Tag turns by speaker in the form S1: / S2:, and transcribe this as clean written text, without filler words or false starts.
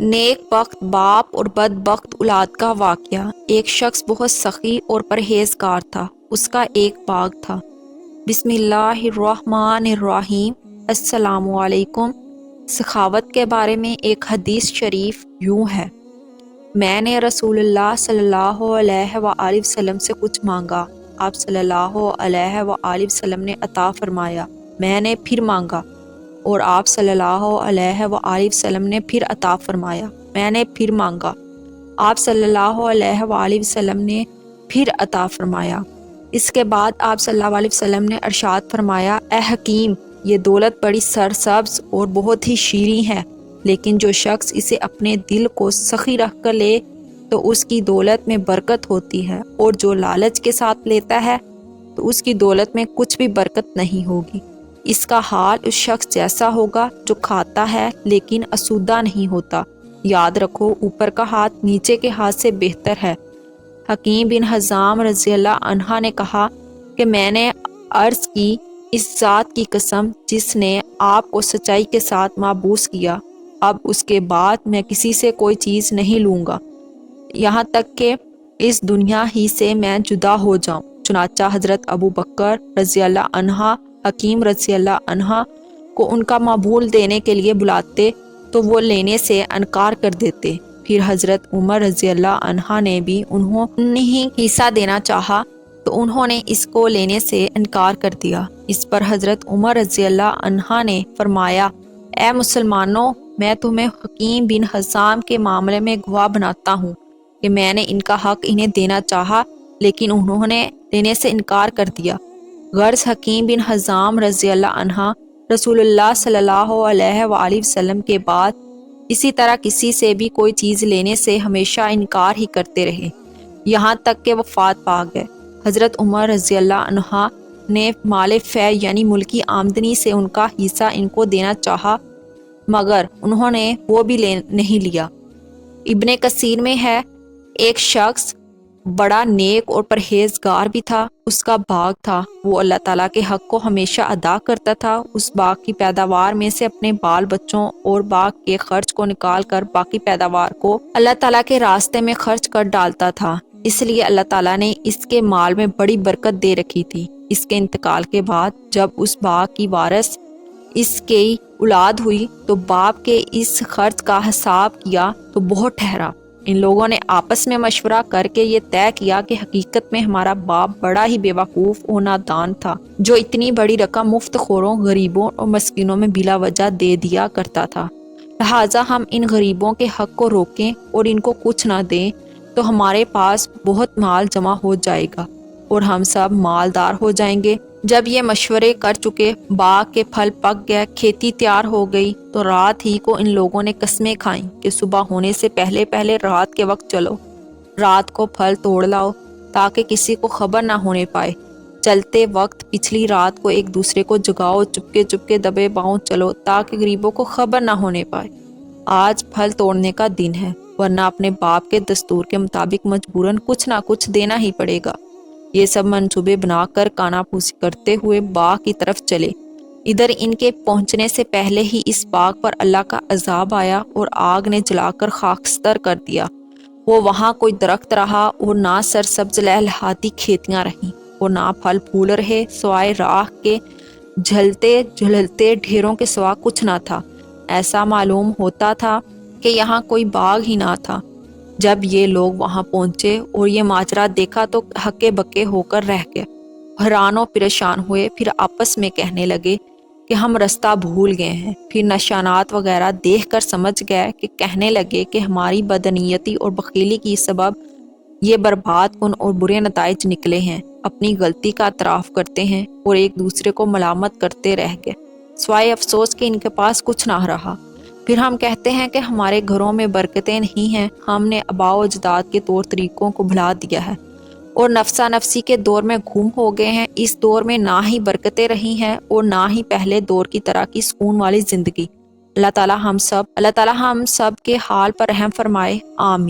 S1: نیک بخت باپ اور بدبخت اولاد کا واقعہ۔ ایک شخص بہت سخی اور پرہیزگار تھا۔ اس کا ایک باغ تھا۔ بسم اللہ الرحمن الرحیم۔ السلام علیکم۔ سخاوت کے بارے میں ایک حدیث شریف یوں ہے: میں نے رسول اللہ صلی اللہ علیہ وآلہ وسلم سے کچھ مانگا، آپ صلی اللہ علیہ وآلہ وسلم نے عطا فرمایا۔ میں نے پھر مانگا اور آپ صلی اللہ علیہ وآلہ وسلم نے پھر عطا فرمایا۔ میں نے پھر مانگا، آپ صلی اللہ علیہ وآلہ وسلم نے پھر عطا فرمایا۔ اس کے بعد آپ صلی اللہ علیہ وسلم نے ارشاد فرمایا: اے حکیم، یہ دولت بڑی سرسبز اور بہت ہی شیریں ہے، لیکن جو شخص اسے اپنے دل کو سخی رکھ کر لے تو اس کی دولت میں برکت ہوتی ہے، اور جو لالچ کے ساتھ لیتا ہے تو اس کی دولت میں کچھ بھی برکت نہیں ہوگی۔ اس کا حال اس شخص جیسا ہوگا جو کھاتا ہے لیکن آسودہ نہیں ہوتا۔ یاد رکھو، اوپر کا ہاتھ نیچے کے ہاتھ سے بہتر ہے۔ حکیم بن حزام رضی اللہ عنہ نے کہا کہ میں نے عرض کی، اس ذات کی قسم جس نے آپ کو سچائی کے ساتھ معبوس کیا، اب اس کے بعد میں کسی سے کوئی چیز نہیں لوں گا، یہاں تک کہ اس دنیا ہی سے میں جدا ہو جاؤں۔ چنانچہ حضرت ابو بکر رضی اللہ عنہ حکیم رضی اللہ عنہ کو ان کا مبول دینے کے لیے بلاتے تو وہ لینے سے انکار کر دیتے۔ پھر حضرت عمر رضی اللہ عنہ نے بھی انہیں حصہ دینا چاہا تو انہوں نے اس کو لینے سے انکار کر دیا۔ اس پر حضرت عمر رضی اللہ عنہ نے فرمایا: اے مسلمانوں، میں تمہیں حکیم بن حزام کے معاملے میں گواہ بناتا ہوں کہ میں نے ان کا حق انہیں دینا چاہا لیکن انہوں نے لینے سے انکار کر دیا۔ غرض حکیم بن حزام رضی اللہ عنہ رسول اللہ صلی اللہ علیہ وآلہ وسلم کے بعد اسی طرح کسی سے بھی کوئی چیز لینے سے ہمیشہ انکار ہی کرتے رہے، یہاں تک کہ وفات پا گئے۔ حضرت عمر رضی اللہ عنہ نے مال فے یعنی ملکی آمدنی سے ان کا حصہ ان کو دینا چاہا، مگر انہوں نے وہ بھی نہیں لیا۔ ابن کثیر میں ہے، ایک شخص بڑا نیک اور پرہیزگار بھی تھا، اس کا باغ تھا، وہ اللہ تعالیٰ کے حق کو ہمیشہ ادا کرتا تھا۔ اس باغ کی پیداوار میں سے اپنے بال بچوں اور باغ کے خرچ کو نکال کر باقی پیداوار کو اللہ تعالیٰ کے راستے میں خرچ کر ڈالتا تھا، اس لیے اللہ تعالیٰ نے اس کے مال میں بڑی برکت دے رکھی تھی۔ اس کے انتقال کے بعد جب اس باغ کی وارث اس کی اولاد ہوئی تو باپ کے اس خرچ کا حساب کیا تو بہت ٹھہرا۔ ان لوگوں نے آپس میں مشورہ کر کے یہ طے کیا کہ حقیقت میں ہمارا باپ بڑا ہی بے وقوف اور نادان تھا، جو اتنی بڑی رقم مفت خوروں، غریبوں اور مسکینوں میں بلا وجہ دے دیا کرتا تھا۔ لہٰذا ہم ان غریبوں کے حق کو روکیں اور ان کو کچھ نہ دیں تو ہمارے پاس بہت مال جمع ہو جائے گا اور ہم سب مالدار ہو جائیں گے۔ جب یہ مشورے کر چکے، باغ کے پھل پک گئے، کھیتی تیار ہو گئی، تو رات ہی کو ان لوگوں نے قسمیں کھائیں کہ صبح ہونے سے پہلے پہلے رات کے وقت چلو، رات کو پھل توڑ لاؤ تاکہ کسی کو خبر نہ ہونے پائے۔ چلتے وقت پچھلی رات کو ایک دوسرے کو جگاؤ، چپکے چپکے دبے پاؤں چلو تاکہ غریبوں کو خبر نہ ہونے پائے۔ آج پھل توڑنے کا دن ہے، ورنہ اپنے باپ کے دستور کے مطابق مجبوراً کچھ نہ کچھ دینا ہی پڑے گا۔ یہ سب منصوبے بنا کر کانا پھوسی کرتے ہوئے باغ کی طرف چلے۔ ادھر ان کے پہنچنے سے پہلے ہی اس باغ پر اللہ کا عذاب آیا اور آگ نے جلا کر خاکستر کر دیا۔ وہ وہاں کوئی درخت رہا اور نہ سرسبز لہلہاتی کھیتیاں رہیں اور نہ پھل پھول رہے، سوائے راکھ کے جھلتے جھلتے ڈھیروں کے سوا کچھ نہ تھا۔ ایسا معلوم ہوتا تھا کہ یہاں کوئی باغ ہی نہ تھا۔ جب یہ لوگ وہاں پہنچے اور یہ ماجرا دیکھا تو ہکے بکے ہو کر رہ گئے، حیران و پریشان ہوئے، پھر آپس میں کہنے لگے کہ ہم رستہ بھول گئے ہیں۔ پھر نشانات وغیرہ دیکھ کر سمجھ گئے کہ کہنے لگے کہ ہماری بدنیتی اور بخیلی کی سبب یہ برباد کن اور برے نتائج نکلے ہیں۔ اپنی غلطی کا اعتراف کرتے ہیں اور ایک دوسرے کو ملامت کرتے رہ گئے، سوائے افسوس کہ ان کے پاس کچھ نہ رہا۔ پھر ہم کہتے ہیں کہ ہمارے گھروں میں برکتیں نہیں ہیں، ہم نے آباء و اجداد کے طور طریقوں کو بھلا دیا ہے اور نفسا نفسی کے دور میں گم ہو گئے ہیں۔ اس دور میں نہ ہی برکتیں رہی ہیں اور نہ ہی پہلے دور کی طرح کی سکون والی زندگی۔ اللہ تعالی ہم سب کے حال پر رحم فرمائے، آمین۔